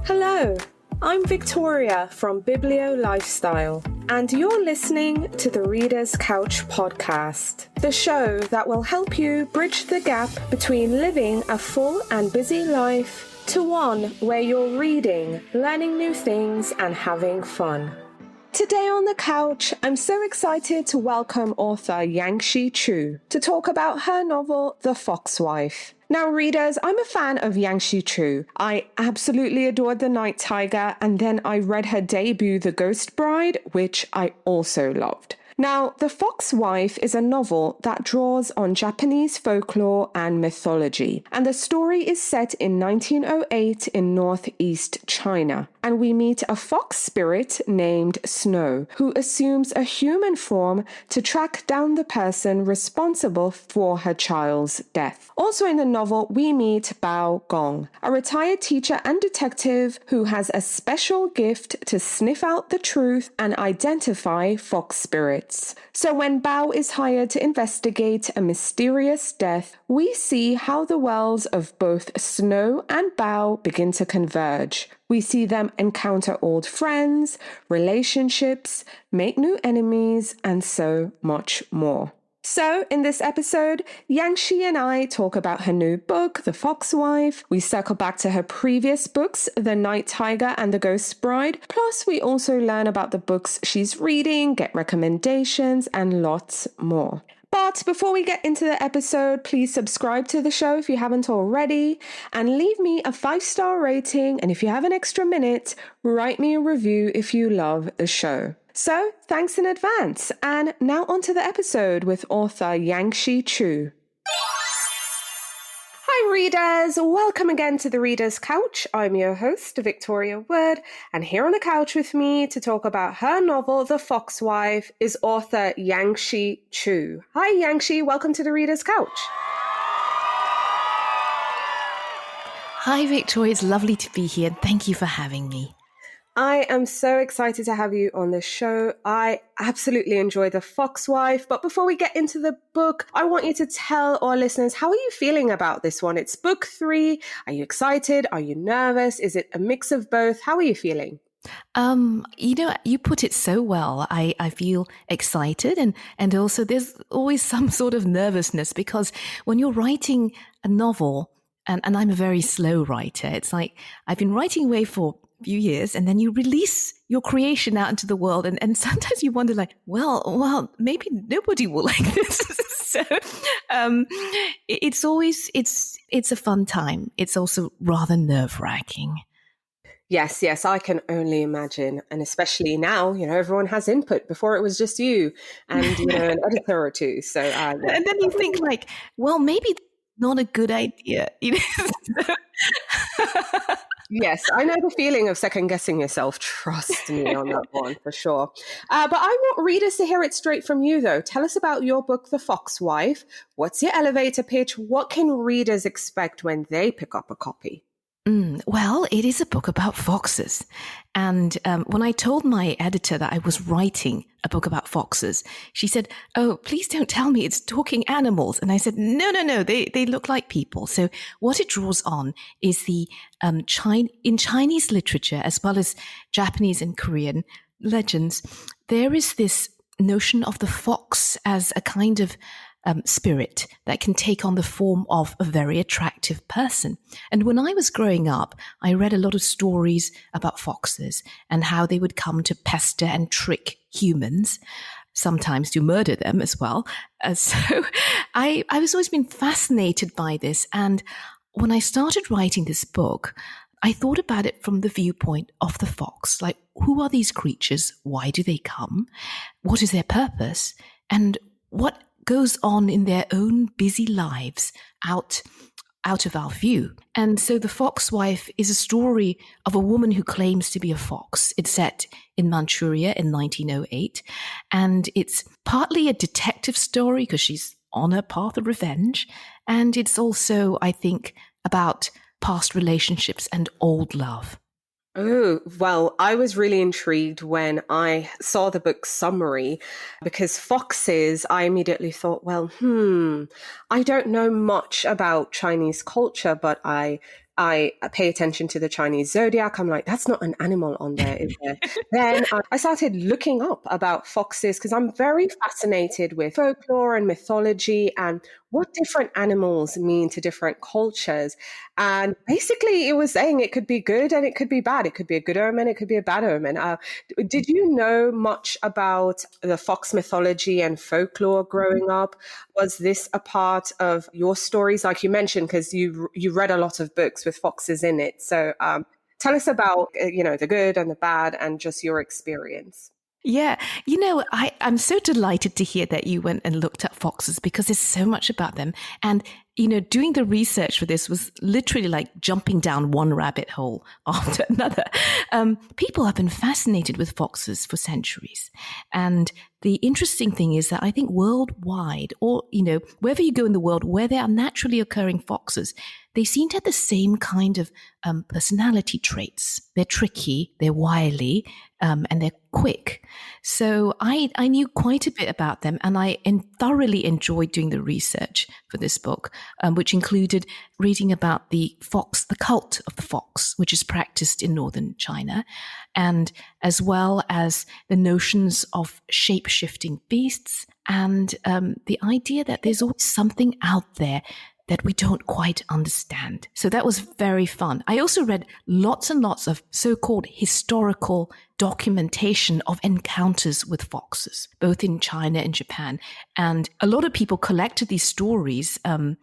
Hello, I'm Victoria from Biblio Lifestyle, and you're listening to the Reader's Couch podcast, the show that will help you bridge the gap between living a full and busy life to one where you're reading, learning new things, and having fun. Today on the couch, I'm so excited to welcome author Yangsze Choo to talk about her novel, The Foxwife. Now, readers, I'm a fan of Yangsze Choo. I absolutely adored The Night Tiger, and then I read her debut, The Ghost Bride, which I also loved. Now, The Foxwife is a novel that draws on Japanese folklore and mythology, and the story is set in 1908 in northeast China. And we meet a fox spirit named Snow, who assumes a human form to track down the person responsible for her child's death. Also in the novel, we meet Bao Gong, a retired teacher and detective who has a special gift to sniff out the truth and identify fox spirits. So when Bao is hired to investigate a mysterious death, we see how the worlds of both Snow and Bao begin to converge. We see them encounter old friends, relationships, make new enemies, and so much more. So, in this episode, Yangsze and I talk about her new book, The Foxwife. We circle back to her previous books, The Night Tiger and The Ghost Bride. Plus, we also learn about the books she's reading, get recommendations, and lots more. But before we get into the episode, please subscribe to the show if you haven't already, and leave me a 5-star rating. And if you have an extra minute, write me a review if you love the show. So, thanks in advance. And now on to the episode with author Yangsze Choo. Hi readers, welcome again to the Reader's Couch. I'm your host, Victoria Wood, and here on the couch with me to talk about her novel, The Foxwife, is author Yangsze Choo. Hi Yangsze, welcome to the Reader's Couch. Hi Victoria, it's lovely to be here. Thank you for having me. I am so excited to have you on the show. I absolutely enjoy The Foxwife. But before we get into the book, I want you to tell our listeners, how are you feeling about this one? It's book 3. Are you excited? Are you nervous? Is it a mix of both? How are you feeling? You put it so well. I feel excited and also there's always some sort of nervousness because when you're writing a novel, and I'm a very slow writer, it's like I've been writing away for few years and then you release your creation out into the world and sometimes you wonder like, well, maybe nobody will like this. So it's a fun time. It's also rather nerve-wracking. Yes, I can only imagine. And especially now, everyone has input. Before it was just you and, an editor or two. So, yeah. And then you think like, well, maybe not a good idea. Yes, I know the feeling of second guessing yourself. Trust me on that one for sure. But I want readers to hear it straight from you, though. Tell us about your book, The Foxwife. What's your elevator pitch? What can readers expect when they pick up a copy? Well, it is a book about foxes. And when I told my editor that I was writing a book about foxes, she said, "Oh, please don't tell me it's talking animals." And I said, no, they look like people. So what it draws on is the in Chinese literature, as well as Japanese and Korean legends, there is this notion of the fox as a kind of spirit that can take on the form of a very attractive person. And when I was growing up, I read a lot of stories about foxes and how they would come to pester and trick humans, sometimes to murder them as well. So I was always been fascinated by this. And when I started writing this book, I thought about it from the viewpoint of the fox. Like, who are these creatures? Why do they come? What is their purpose? And what goes on in their own busy lives out of our view. And so The Foxwife is a story of a woman who claims to be a fox. It's set in Manchuria in 1908. And it's partly a detective story because she's on her path of revenge. And it's also, I think, about past relationships and old love. Oh, well, I was really intrigued when I saw the book summary because foxes, I immediately thought, well, I don't know much about Chinese culture, but I I pay attention to the Chinese zodiac. I'm like, that's not an animal on there, is there? Then I started looking up about foxes because I'm very fascinated with folklore and mythology and what different animals mean to different cultures. And basically, it was saying it could be good and it could be bad. It could be a good omen, it could be a bad omen. Did you know much about the fox mythology and folklore growing up? Was this a part of your stories, like you mentioned, because you read a lot of books with foxes in it? So tell us about the good and the bad and just your experience. Yeah, I'm so delighted to hear that you went and looked at foxes because there's so much about them. And, doing the research for this was literally like jumping down one rabbit hole after another. People have been fascinated with foxes for centuries. And the interesting thing is that I think worldwide, or, wherever you go in the world, where there are naturally occurring foxes, they seem to have the same kind of personality traits. They're tricky, they're wily, and they're quick. So I knew quite a bit about them, and I thoroughly enjoyed doing the research for this book, which included reading about the cult of the fox, which is practiced in northern China, and as well as the notions of shape-shifting beasts and the idea that there's always something out there that we don't quite understand. So that was very fun. I also read lots and lots of so-called historical documentation of encounters with foxes, both in China and Japan. And a lot of people collected these stories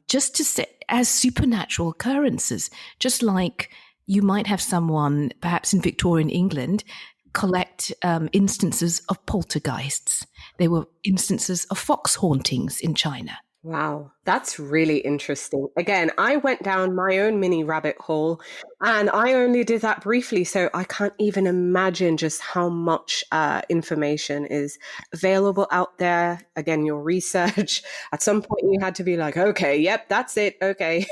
just to say as supernatural occurrences, just like you might have someone, perhaps in Victorian England, collect instances of poltergeists. There were instances of fox hauntings in China. Wow, that's really interesting. Again, I went down my own mini rabbit hole and I only did that briefly. So I can't even imagine just how much information is available out there. Again, your research, at some point you had to be like, okay, yep, that's it. Okay.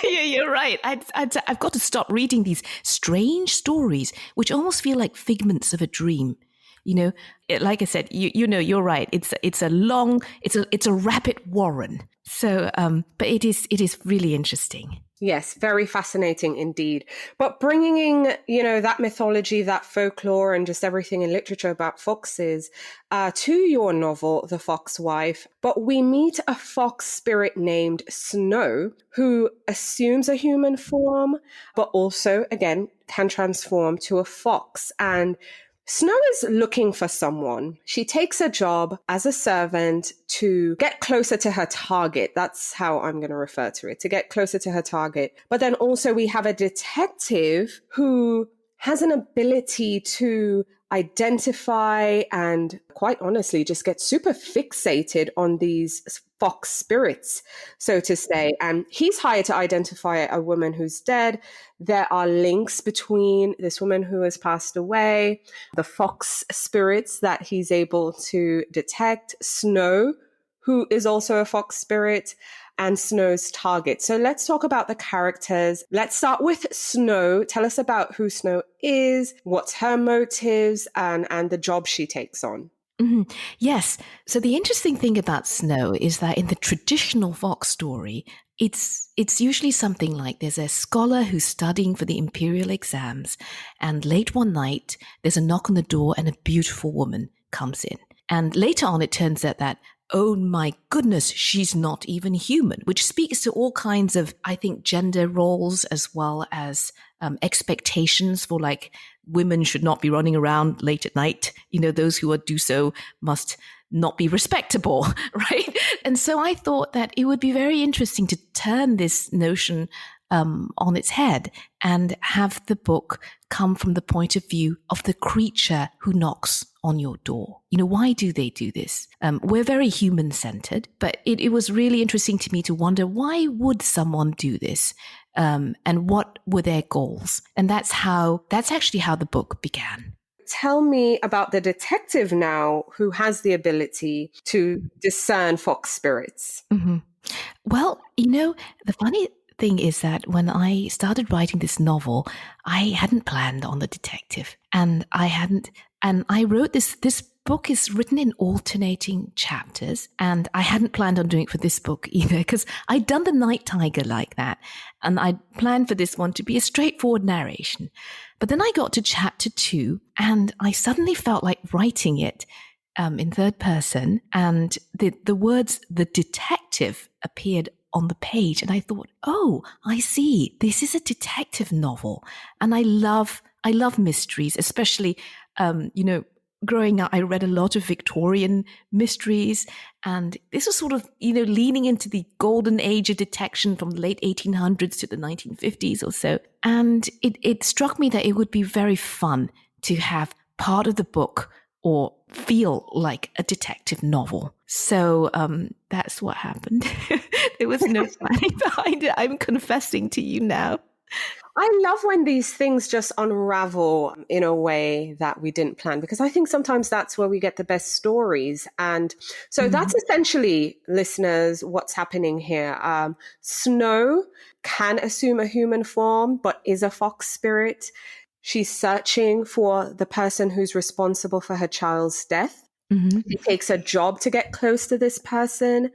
Yeah, you're right. I've got to stop reading these strange stories, which almost feel like figments of a dream. Like I said, you're right. It's a rabbit warren. So, but it is really interesting. Yes, very fascinating indeed. But bringing in, that mythology, that folklore, and just everything in literature about foxes to your novel, The Fox Wife. But we meet a fox spirit named Snow, who assumes a human form, but also, again, can transform to a fox. And Snow is looking for someone. She takes a job as a servant to get closer to her target. That's how I'm going to refer to it, to get closer to her target. But then also we have a detective who has an ability to identify and, quite honestly, just get super fixated on these fox spirits, so to say. And he's hired to identify a woman who's dead. There are links between this woman who has passed away, the fox spirits that he's able to detect, Snow, who is also a fox spirit, and Snow's target. So let's talk about the characters. Let's start with Snow. Tell us about who Snow is, what's her motives, and the job she takes on. Mm-hmm. Yes. So the interesting thing about Snow is that in the traditional fox story, it's usually something like there's a scholar who's studying for the imperial exams, and late one night, there's a knock on the door and a beautiful woman comes in. And later on, it turns out that, oh my goodness, she's not even human, which speaks to all kinds of, I think, gender roles as well as expectations for like women should not be running around late at night. Those who do so must not be respectable, right? And so I thought that it would be very interesting to turn this notion on its head and have the book come from the point of view of the creature who knocks on your door. Why do they do this? We're very human-centered, but it was really interesting to me to wonder, why would someone do this? And what were their goals? And that's actually how the book began. Tell me about the detective now who has the ability to discern fox spirits. Mm-hmm. Well, the funny thing is that when I started writing this novel, I hadn't planned on the detective, and I wrote this book is written in alternating chapters, and I hadn't planned on doing it for this book either, because I'd done The Night Tiger like that, and I'd planned for this one to be a straightforward narration. But then I got to chapter 2, and I suddenly felt like writing it in third person, and the words "the detective" appeared on the page, and I thought, oh, I see, this is a detective novel, and I love mysteries, especially growing up, I read a lot of Victorian mysteries, and this was sort of, leaning into the golden age of detection from the late 1800s to the 1950s or so. And it struck me that it would be very fun to have part of the book or feel like a detective novel. So that's what happened. There was no planning behind it. I'm confessing to you now. I love when these things just unravel in a way that we didn't plan, because I think sometimes that's where we get the best stories. And so that's essentially, listeners, what's happening here. Snow can assume a human form, but is a fox spirit. She's searching for the person who's responsible for her child's death. It takes a job to get close to this person.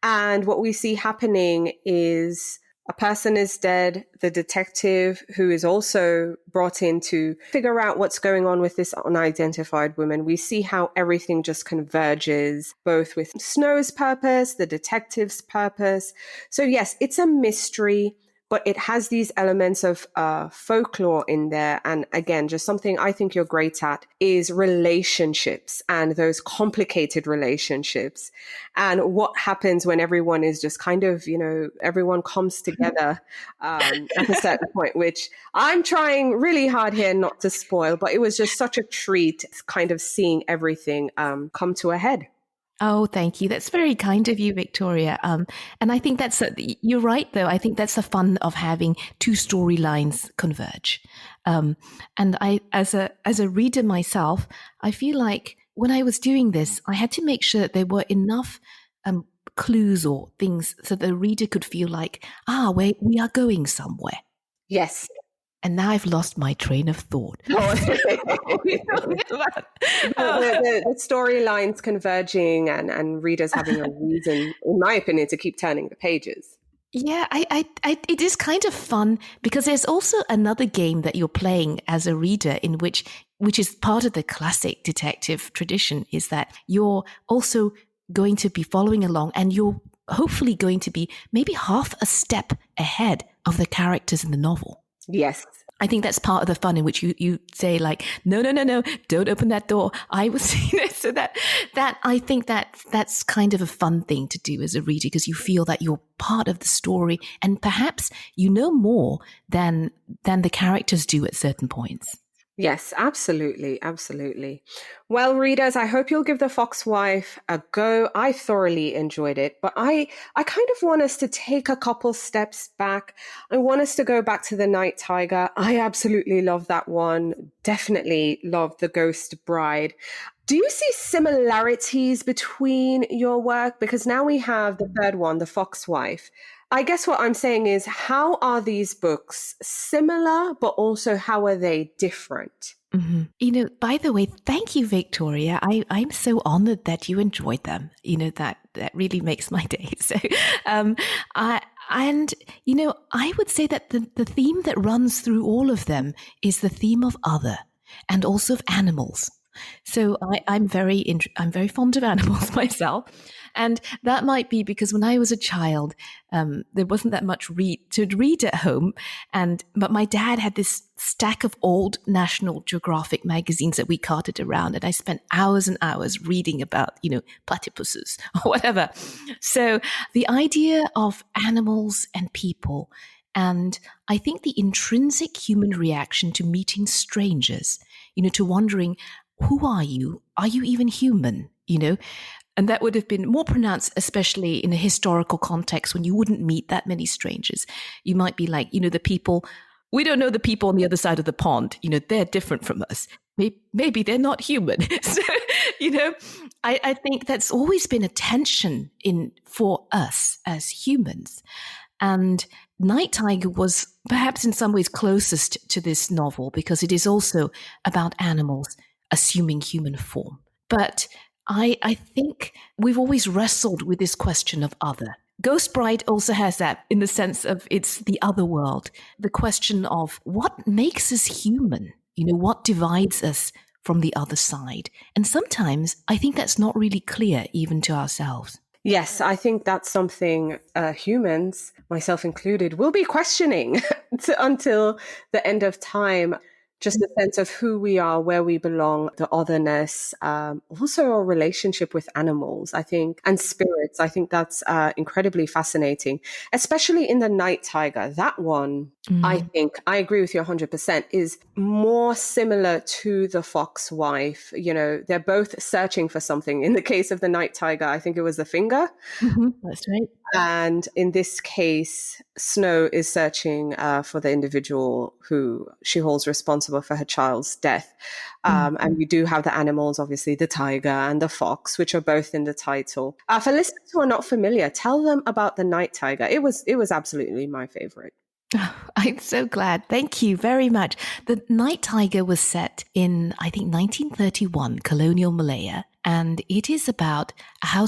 And what we see happening is a person is dead. The detective, who is also brought in to figure out what's going on with this unidentified woman, we see how everything just converges, both with Snow's purpose, the detective's purpose. So yes, it's a mystery, but it has these elements of folklore in there. And again, just something I think you're great at is relationships, and those complicated relationships, and what happens when everyone is just kind of, everyone comes together at a certain point, which I'm trying really hard here not to spoil, but it was just such a treat kind of seeing everything come to a head. Oh, thank you. That's very kind of you, Victoria. And I think you're right, though. I think that's the fun of having two storylines converge. And I, as a reader myself, I feel like when I was doing this, I had to make sure that there were enough clues or things so the reader could feel like, we are going somewhere. Yes. And now I've lost my train of thought. The storylines converging and readers having a reason, in my opinion, to keep turning the pages. Yeah, it is kind of fun because there's also another game that you're playing as a reader in which is part of the classic detective tradition, is that you're also going to be following along, and you're hopefully going to be maybe half a step ahead of the characters in the novel. Yes. I think that's part of the fun in which you say like, no, don't open that door. I will see this. So that I think that's kind of a fun thing to do as a reader, because you feel that you're part of the story, and perhaps you know more than the characters do at certain points. Yes, absolutely. Absolutely. Well, readers, I hope you'll give The Foxwife a go. I thoroughly enjoyed it, but I kind of want us to take a couple steps back. I want us to go back to The Night Tiger. I absolutely love that one. Definitely love The Ghost Bride. Do you see similarities between your work? Because now we have the third one, The Foxwife. I guess what I'm saying is, how are these books similar, but also how are they different? Mm-hmm. By the way, thank you, Victoria. I'm so honored that you enjoyed them. That really makes my day. So, I would say that the theme that runs through all of them is the theme of other, and also of animals. So I'm very fond of animals myself. And that might be because when I was a child, there wasn't that much to read at home. But my dad had this stack of old National Geographic magazines that we carted around. And I spent hours and hours reading about, platypuses or whatever. So the idea of animals and people, and I think the intrinsic human reaction to meeting strangers, to wondering, who are you? Are you even human? And that would have been more pronounced, especially in a historical context when you wouldn't meet that many strangers. You might be like, the people, we don't know the people on the other side of the pond. They're different from us. Maybe they're not human. So, I think that's always been a tension for us as humans. And Night Tiger was perhaps in some ways closest to this novel because it is also about animals assuming human form. But I think we've always wrestled with this question of other. Ghost Bride also has that in the sense of it's the other world. The question of what makes us human? What divides us from the other side? And sometimes I think that's not really clear even to ourselves. Yes, I think that's something humans, myself included, will be questioning until the end of time. Just a sense of who we are, where we belong, the otherness, also our relationship with animals, I think, and spirits. I think that's incredibly fascinating, especially in the night tiger. That one, I think, I agree with you 100%, is more similar to the fox wife. They're both searching for something. In the case of the night tiger, I think it was the finger. That's right. And in this case, Snow is searching for the individual who she holds responsible for her child's death. And we do have the animals, obviously, the tiger and the fox, which are both in the title. For listeners who are not familiar, tell them about the night tiger. It was absolutely my favorite. I'm so glad. Thank you very much. The Night Tiger was set in, I think, 1931, colonial Malaya. And it is about a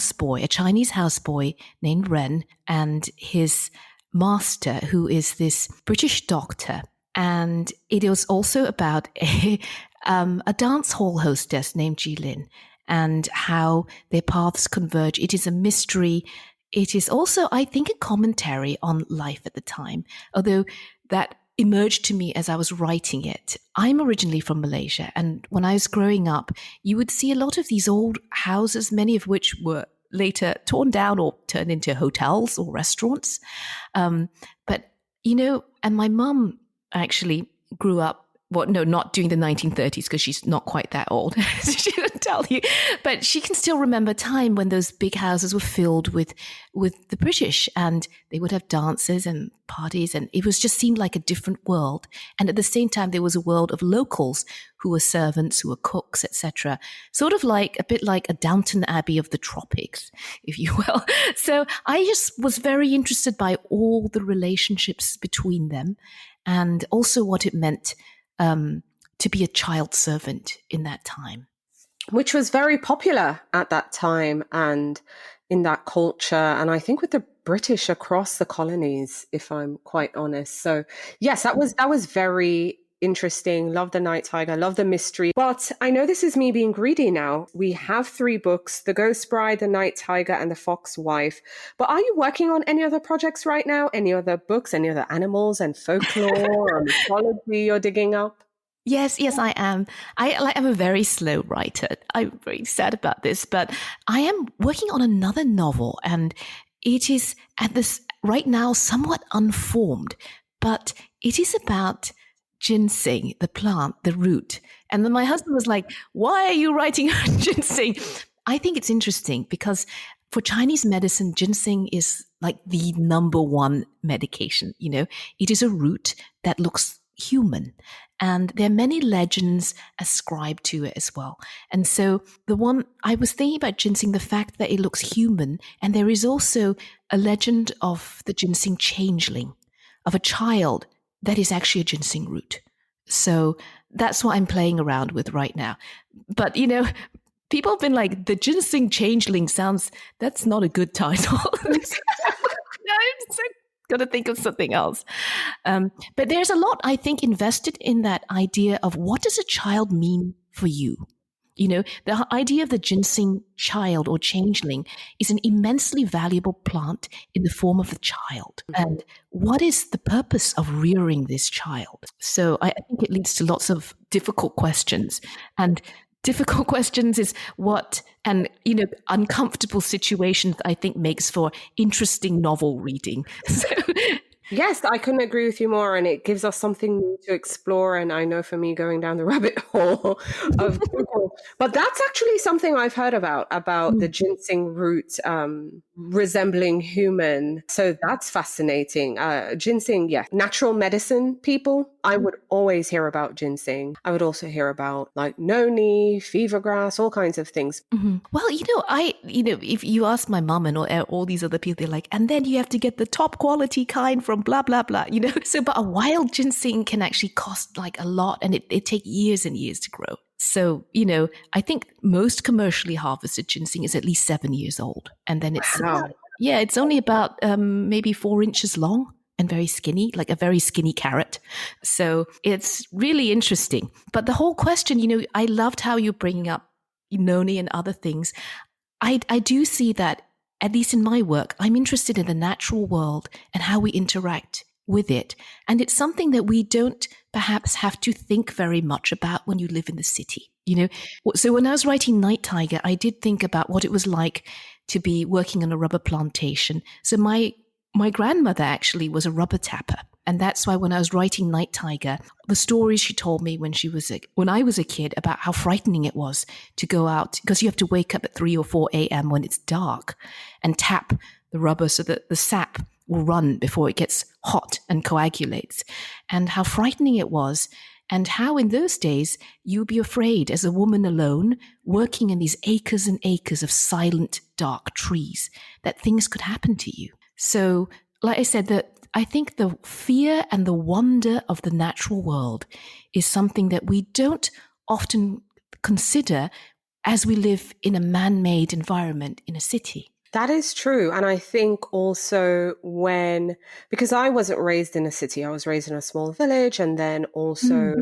Chinese houseboy named Ren, and his master, who is this British doctor. And it was also about a dance hall hostess named Jilin, and how their paths converge. It is a mystery. It is also, I think, a commentary on life at the time, although that emerged to me as I was writing it. I'm originally from Malaysia, and when I was growing up, you would see a lot of these old houses, many of which were later torn down or turned into hotels or restaurants. But, and my mum actually grew up, not during the 1930s, because she's not quite that old. She didn't tell you. But she can still remember a time when those big houses were filled with the British, and they would have dances and parties, and it seemed like a different world. And at the same time, there was a world of locals who were servants, who were cooks, etc. Sort of like a bit like a Downton Abbey of the tropics, if you will. So I just was very interested by all the relationships between them, and also what it meant to be a child servant in that time. Which was very popular at that time and in that culture. And I think with the British across the colonies, if I'm quite honest. So yes, that was very interesting. Love the Night Tiger, love the mystery. But I know this is me being greedy now. We have 3 books, The Ghost Bride, The Night Tiger, and The Fox Wife. But are you working on any other projects right now? Any other books, any other animals and folklore or mythology you're digging up? Yes, I am. I'm a very slow writer. I'm very sad about this, but I am working on another novel, and it is at this right now somewhat unformed, but it is about ginseng, the plant, the root. And then my husband was like, "Why are you writing on ginseng?" I think it's interesting because for Chinese medicine, ginseng is like the number one medication. It is a root that looks human. And there are many legends ascribed to it as well. And so the one I was thinking about ginseng, the fact that it looks human, and there is also a legend of the ginseng changeling, of a child that is actually a ginseng root. So that's what I'm playing around with right now. But, people have been like, the ginseng changeling that's not a good title. Got to think of something else. But there's a lot, I think, invested in that idea of what does a child mean for you? The idea of the ginseng child or changeling is an immensely valuable plant in the form of a child. And what is the purpose of rearing this child? So I think it leads to lots of difficult questions. And difficult questions is what, and, uncomfortable situations, I think, makes for interesting novel reading. So, yes, I couldn't agree with you more. And it gives us something new to explore. And I know for me, going down the rabbit hole of Google. But that's actually something I've heard about the ginseng root resembling human. So that's fascinating. Ginseng, yeah. Natural medicine people, I would always hear about ginseng. I would also hear about like noni, fever grass, all kinds of things. Mm-hmm. Well, if you ask my mom and all these other people, they're like, and then you have to get the top quality kind from blah, blah, blah, So, but a wild ginseng can actually cost like a lot, and it take years and years to grow. So, I think most commercially harvested ginseng is at least 7 years old. And then Wow. it's only about maybe 4 inches long and very skinny, like a very skinny carrot. So it's really interesting. But the whole question, I loved how you're bringing up noni and other things. I do see that, at least in my work, I'm interested in the natural world and how we interact with it. And it's something that we don't perhaps have to think very much about when you live in the city. So when I was writing Night Tiger, I did think about what it was like to be working on a rubber plantation. So my grandmother actually was a rubber tapper. And that's why when I was writing Night Tiger, the stories she told me when I was a kid about how frightening it was to go out, because you have to wake up at 3 or 4 a.m. when it's dark and tap the rubber so that the sap will run before it gets hot and coagulates, and how frightening it was, and how in those days you'd be afraid as a woman alone working in these acres and acres of silent, dark trees that things could happen to you. So, like I said, I think the fear and the wonder of the natural world is something that we don't often consider as we live in a man-made environment in a city. That is true. And I think also because I wasn't raised in a city, I was raised in a small village, and then also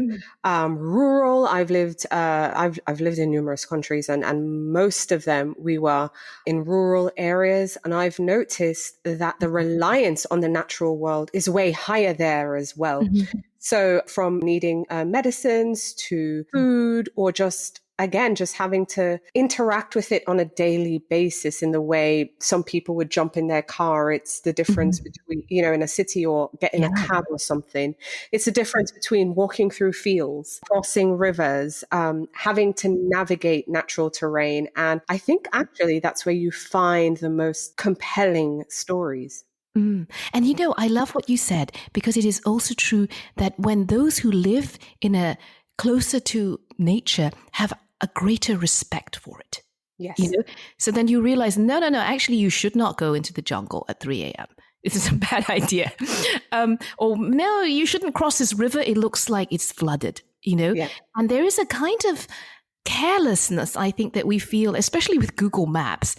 rural. I've lived in numerous countries, and most of them we were in rural areas. And I've noticed that the reliance on the natural world is way higher there as well. Mm-hmm. So from needing medicines to food, or just having to interact with it on a daily basis in the way some people would jump in their car. It's the difference between, in a city or getting a cab or something. It's the difference between walking through fields, crossing rivers, having to navigate natural terrain. And I think actually that's where you find the most compelling stories. And I love what you said, because it is also true that when those who live in a closer to nature have a greater respect for it. Yes. So then you realize, no, actually you should not go into the jungle at 3 a.m. This is a bad idea. Or no, you shouldn't cross this river. It looks like it's flooded, Yeah. And there is a kind of carelessness, I think, that we feel, especially with Google Maps.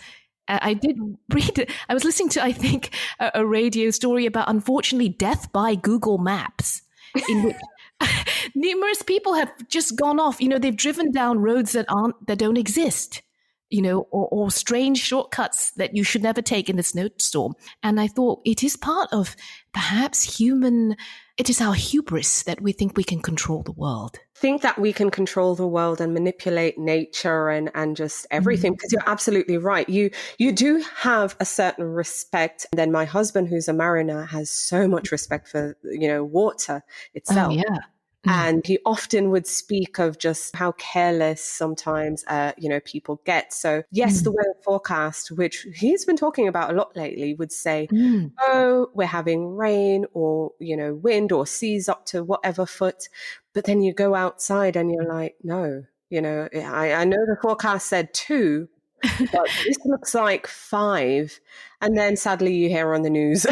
I did read it. I was listening to, I think, a radio story about, unfortunately, death by Google Maps, in which numerous people have just gone off. They've driven down roads that don't exist, or strange shortcuts that you should never take in a snowstorm. And I thought it is part of perhaps it is our hubris that we think we can control the world. Think that we can control the world and manipulate nature and just everything, because you're absolutely right. You do have a certain respect. And then my husband, who's a mariner, has so much respect for, water itself. Oh, yeah. And he often would speak of just how careless sometimes, people get. So yes, the weather forecast, which he's been talking about a lot lately, would say, oh, we're having rain or, wind or seas up to whatever foot. But then you go outside and you're like, no, I know the forecast said 2, but this looks like 5. And then sadly you hear on the news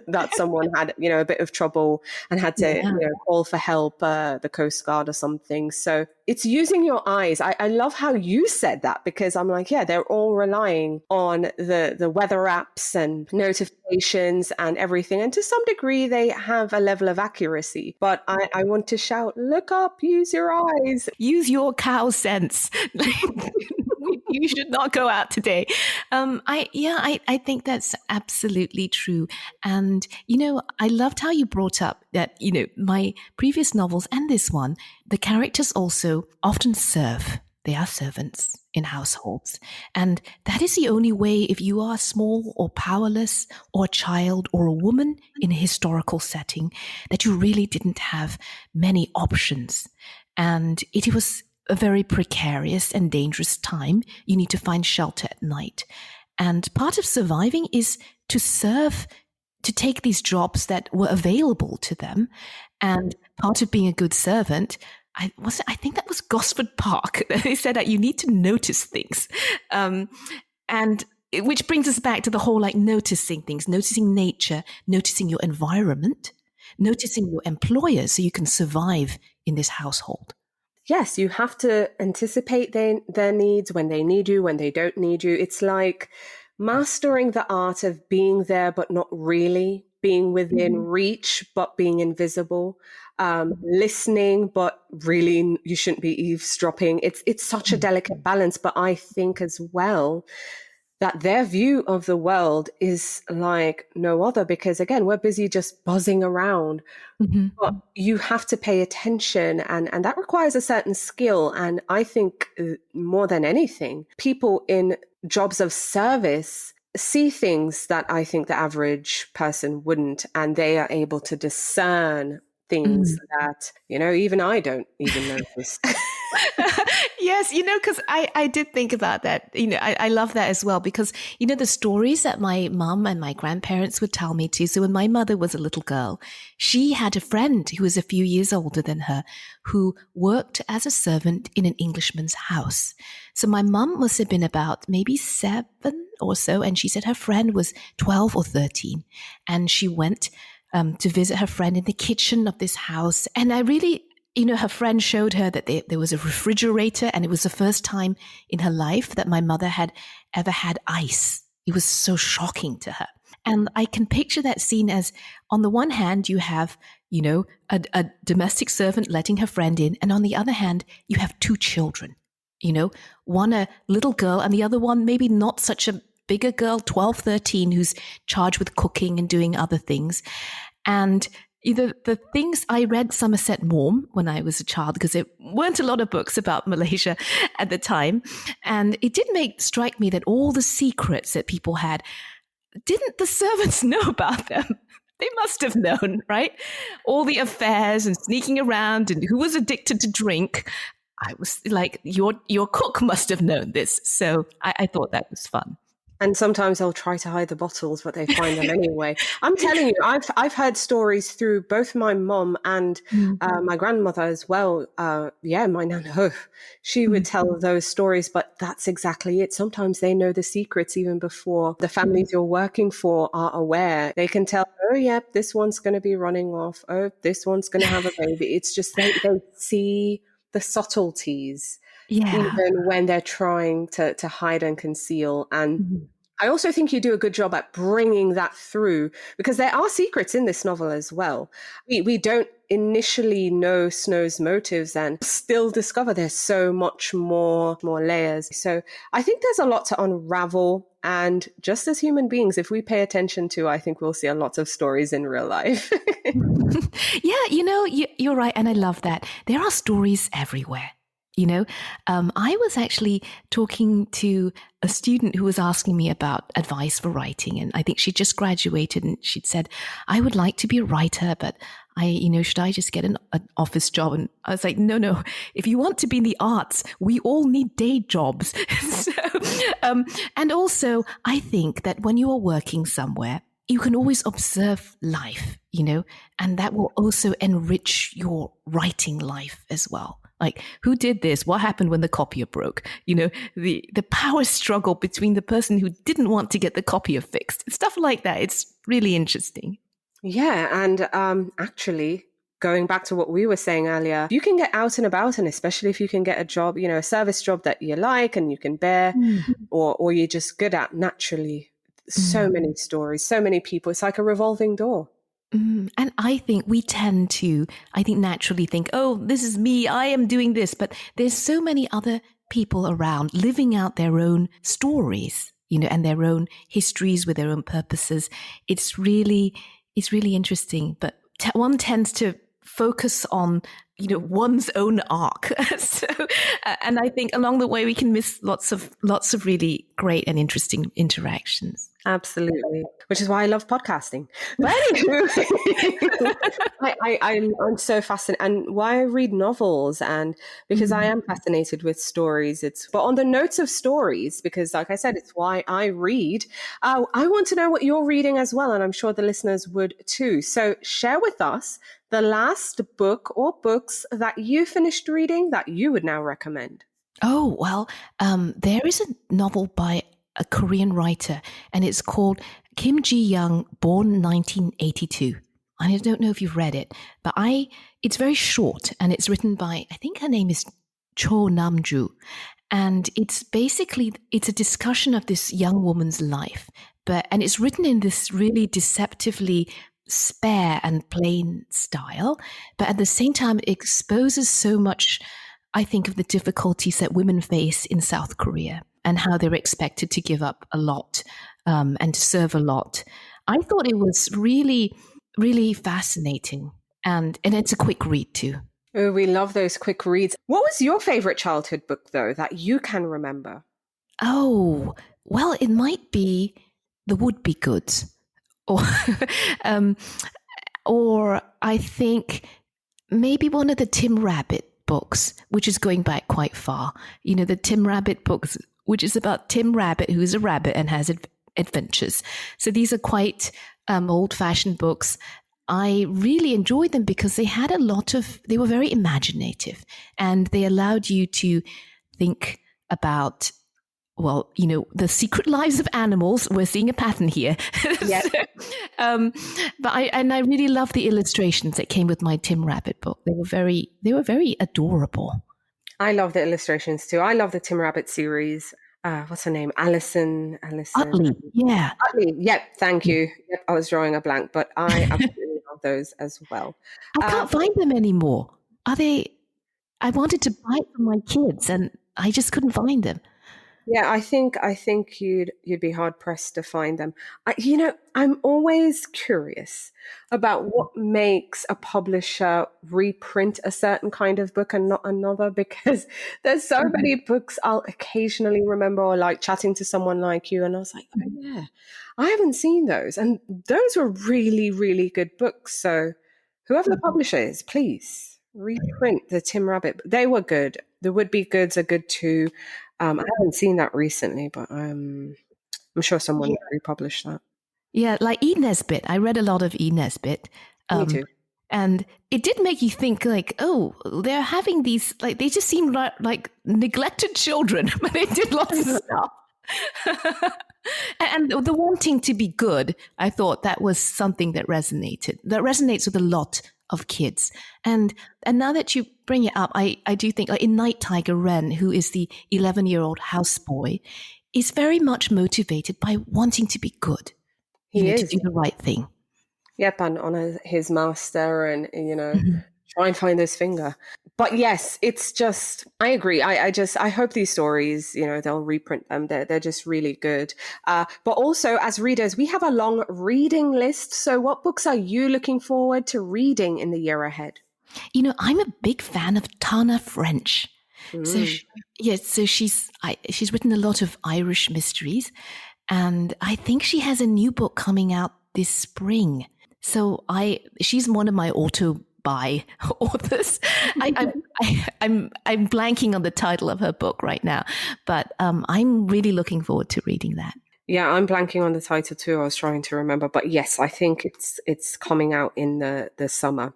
that someone had, a bit of trouble and had to, call for help, the Coast Guard or something. So it's using your eyes. I love how you said that, because I'm like, yeah, they're all relying on the weather apps and notifications and everything. And to some degree, they have a level of accuracy. But I want to shout, look up, use your eyes. Use your cow sense. You should not go out today. I think that's absolutely true. And, I loved how you brought up that, my previous novels and this one, the characters also often serve. They are servants in households. And that is the only way, if you are small or powerless or a child or a woman in a historical setting, that you really didn't have many options. And it was a very precarious and dangerous time. You need to find shelter at night. And part of surviving is to serve, to take these jobs that were available to them. And part of being a good servant, I think that was Gosford Park. They said that you need to notice things. And which brings us back to the whole noticing things, noticing nature, noticing your environment, noticing your employer so you can survive in this household. yes, you have to anticipate their needs, when they need you, when they don't need you. It's like mastering the art of being there, but not really, being within reach, but being invisible, listening, but really you shouldn't be eavesdropping. It's such a delicate balance. But I think as well that their view of the world is like no other, because again, we're busy just buzzing around. But you have to pay attention, and that requires a certain skill. And I think more than anything, people in jobs of service see things that I think the average person wouldn't, and they are able to discern things that, even I don't even notice. Yes, because I did think about that. I love that as well because, the stories that my mum and my grandparents would tell me too. So when my mother was a little girl, she had a friend who was a few years older than her who worked as a servant in an Englishman's house. So my mum must have been about maybe 7 or so. And she said her friend was 12 or 13. And she went to visit her friend in the kitchen of this house. And I really... her friend showed her that there was a refrigerator, and it was the first time in her life that my mother had ever had ice. It was so shocking to her. And I can picture that scene as, on the one hand, you have, a domestic servant letting her friend in. And on the other hand, you have 2 children, one a little girl and the other one maybe not such a bigger girl, 12, 13, who's charged with cooking and doing other things. And the things I read Somerset Maugham when I was a child, because there weren't a lot of books about Malaysia at the time. And it did strike me that all the secrets that people had, didn't the servants know about them? They must have known, right? All the affairs and sneaking around and who was addicted to drink. I was like, your cook must have known this. So I thought that was fun. And sometimes they'll try to hide the bottles, but they find them anyway. I'm telling you, I've heard stories through both my mom and my grandmother as well. My nan, she would tell those stories, but that's exactly it. Sometimes they know the secrets even before the families you're working for are aware. They can tell, oh, yeah, this one's going to be running off. Oh, this one's going to have a baby. It's just they see the subtleties. Yeah. Even when they're trying to hide and conceal. And I also think you do a good job at bringing that through, because there are secrets in this novel as well. We don't initially know Snow's motives and still discover there's so much more layers. So I think there's a lot to unravel. And just as human beings, if we pay attention to, I think we'll see a lot of stories in real life. Yeah, you're right. And I love that. There are stories everywhere. I was actually talking to a student who was asking me about advice for writing. And I think she just graduated and she'd said, I would like to be a writer, but should I just get an office job? And I was like, no. If you want to be in the arts, we all need day jobs. And also, I think that when you are working somewhere, you can always observe life, and that will also enrich your writing life as well. Like, who did this? What happened when the copier broke? The power struggle between the person who didn't want to get the copier fixed. Stuff like that. It's really interesting. Yeah. And actually, going back to what we were saying earlier, you can get out and about, and especially if you can get a job, a service job that you like and you can bear, or you're just good at naturally. So many stories, so many people. It's like a revolving door. And I think we tend to, naturally think, oh, this is me, I am doing this. But there's so many other people around living out their own stories, and their own histories with their own purposes. It's really interesting. But one tends to focus on, one's own arc. And I think along the way we can miss lots of really great and interesting interactions. Absolutely, which is why I love podcasting. But anywho, I'm so fascinated, and why I read novels, and because I am fascinated with stories. But on the notes of stories, because like I said, it's why I read. I want to know what you're reading as well, and I'm sure the listeners would too. So share with us the last book or books that you finished reading that you would now recommend. Oh, well, there is a novel by a Korean writer, and it's called Kim Ji-young, born 1982. I don't know if you've read it, but it's very short and it's written by, I think her name is Cho Namju. And it's a discussion of this young woman's life, and it's written in this really deceptively spare and plain style, but at the same time, it exposes so much, I think, of the difficulties that women face in South Korea and how they're expected to give up a lot and to serve a lot. I thought it was really, really fascinating, and it's a quick read too. Oh, we love those quick reads. What was your favorite childhood book, though, that you can remember? Oh, well, it might be The Would Be Goods, or or I think maybe one of the Tim Rabbit books, which is going back quite far. You know, the Tim Rabbit books, which is about Tim Rabbit, who is a rabbit and has adventures. So these are quite old-fashioned books. I really enjoyed them because they were very imaginative, and they allowed you to think about, well, you know, the secret lives of animals. We're seeing a pattern here. Yes. But I really love the illustrations that came with my Tim Rabbit book. They were very adorable. I love the illustrations too. I love the Tim Rabbit series. What's her name? Alison. Utley, yeah. Utley. Yep. Thank you. Yep. I was drawing a blank, but I absolutely love those as well. I can't find them anymore. Are they? I wanted to buy it for my kids, and I just couldn't find them. Yeah, I think you'd be hard pressed to find them. I'm always curious about what makes a publisher reprint a certain kind of book and not another, because there's so many books I'll occasionally remember, or like chatting to someone like you, and I was like, oh yeah, I haven't seen those, and those were really, really good books. So whoever the publisher is, please reprint the Tim Rabbit. They were good. The Would Be Goods are good too. I haven't seen that recently, but I'm sure someone will republish that. Yeah, like E. Nesbit. I read a lot of E. Nesbit. Me too. And it did make you think, like, oh, they're having these, like, they just seem like neglected children, but they did lots of stuff. And the wanting to be good, I thought that was something that resonates with a lot of kids. And now that you bring it up, I do think, like, in Night Tiger, Ren, who is the 11-year-old houseboy, is very much motivated by wanting to be good. He is. To do the right thing. Yep, and honor his master, and try and find his finger. But yes, it's just, I agree. I hope these stories, they'll reprint them. They're just really good. But also, as readers, we have a long reading list. So what books are you looking forward to reading in the year ahead? I'm a big fan of Tana French. So she's written a lot of Irish mysteries, and I think she has a new book coming out this spring. So she's one of my auto-buy authors. I'm blanking on the title of her book right now, but I'm really looking forward to reading that. Yeah, I'm blanking on the title too. I was trying to remember, but yes, I think it's coming out in the summer.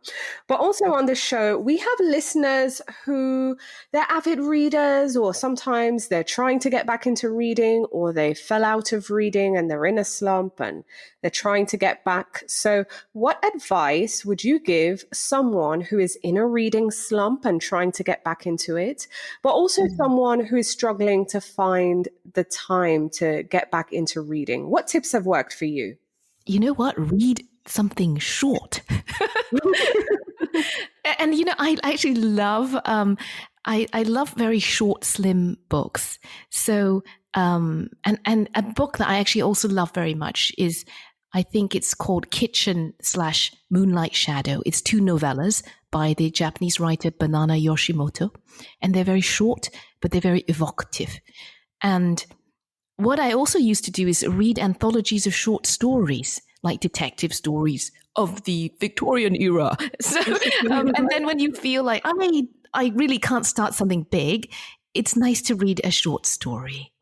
But also on the show, we have listeners who they're avid readers, or sometimes they're trying to get back into reading, or they fell out of reading and they're in a slump and they're trying to get back. So what advice would you give someone who is in a reading slump and trying to get back into it, but also someone who is struggling to find the time to get back into reading? What tips have worked for you? You know what? Read something short. And I actually love I love very short, slim books. So and a book that I actually also love very much is, I think it's called Kitchen/Moonlight Shadow. It's 2 novellas by the Japanese writer Banana Yoshimoto, and they're very short, but they're very evocative. And what I also used to do is read anthologies of short stories, like detective stories of the Victorian era. So, and then when you feel like, I really can't start something big, it's nice to read a short story.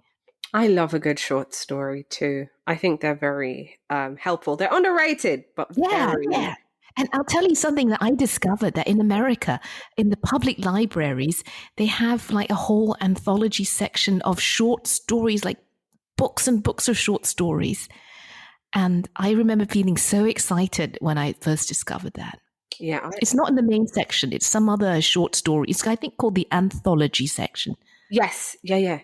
I love a good short story too. I think they're very helpful. They're underrated, but very. Yeah. And I'll tell you something that I discovered, that in America, in the public libraries, they have like a whole anthology section of short stories, like books and books of short stories. And I remember feeling so excited when I first discovered that. Yeah. It's not in the main section. It's some other short story. It's, I think, called the anthology section. Yes. Yeah.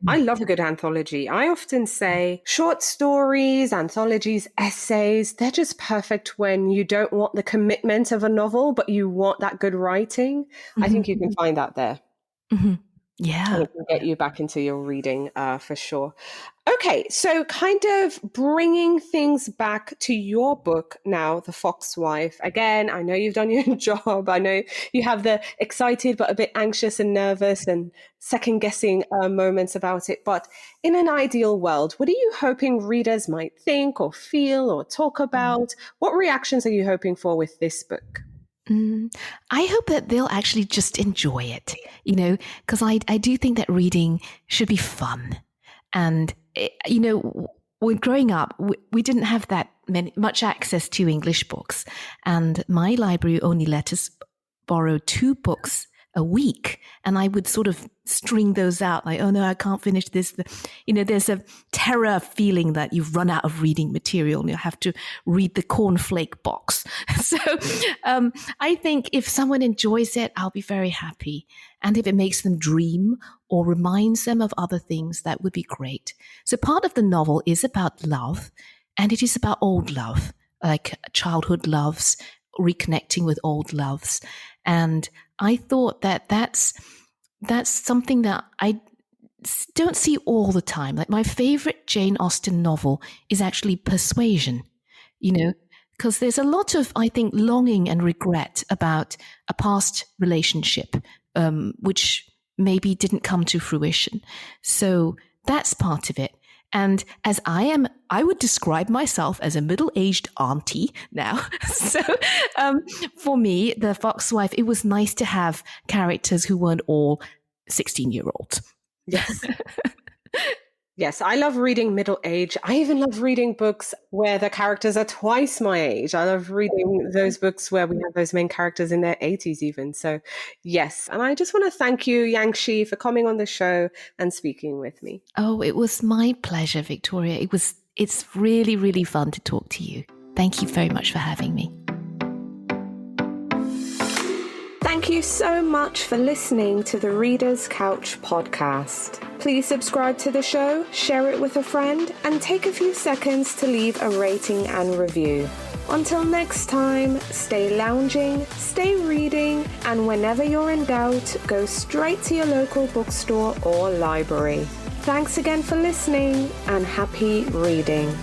I love a good anthology. I often say short stories, anthologies, essays, they're just perfect when you don't want the commitment of a novel, but you want that good writing. I think you can find that there. Yeah. And it can get you back into your reading for sure. Okay, so kind of bringing things back to your book now, The Fox Wife. Again, I know you've done your job. I know you have the excited but a bit anxious and nervous and second-guessing moments about it. But in an ideal world, what are you hoping readers might think or feel or talk about? What reactions are you hoping for with this book? I hope that they'll actually just enjoy it, because I do think that reading should be fun. And, when growing up, we didn't have that much access to English books. And my library only let us borrow 2 books a week. And I would sort of string those out like, oh no, I can't finish this. There's a terror feeling that you've run out of reading material and you have to read the cornflake box. So I think if someone enjoys it, I'll be very happy. And if it makes them dream or reminds them of other things, that would be great. So part of the novel is about love, and it is about old love, like childhood loves, reconnecting with old loves. And I thought that that's something that I don't see all the time. Like my favorite Jane Austen novel is actually Persuasion, because there's a lot of, I think, longing and regret about a past relationship, which maybe didn't come to fruition. So that's part of it. And as I would describe myself as a middle-aged auntie now. So for me, The Fox Wife, it was nice to have characters who weren't all 16-year-olds. Yes. Yes, I love reading middle age. I even love reading books where the characters are twice my age. I love reading those books where we have those main characters in their 80s even. So yes, and I just want to thank you, Yangsze, for coming on the show and speaking with me. Oh, it was my pleasure, Victoria. It's really, really fun to talk to you. Thank you very much for having me. Thank you so much for listening to the Reader's Couch podcast. Please subscribe to the show, share it with a friend, and take a few seconds to leave a rating and review. Until next time, stay lounging, stay reading, and whenever you're in doubt, go straight to your local bookstore or library. Thanks again for listening, and happy reading.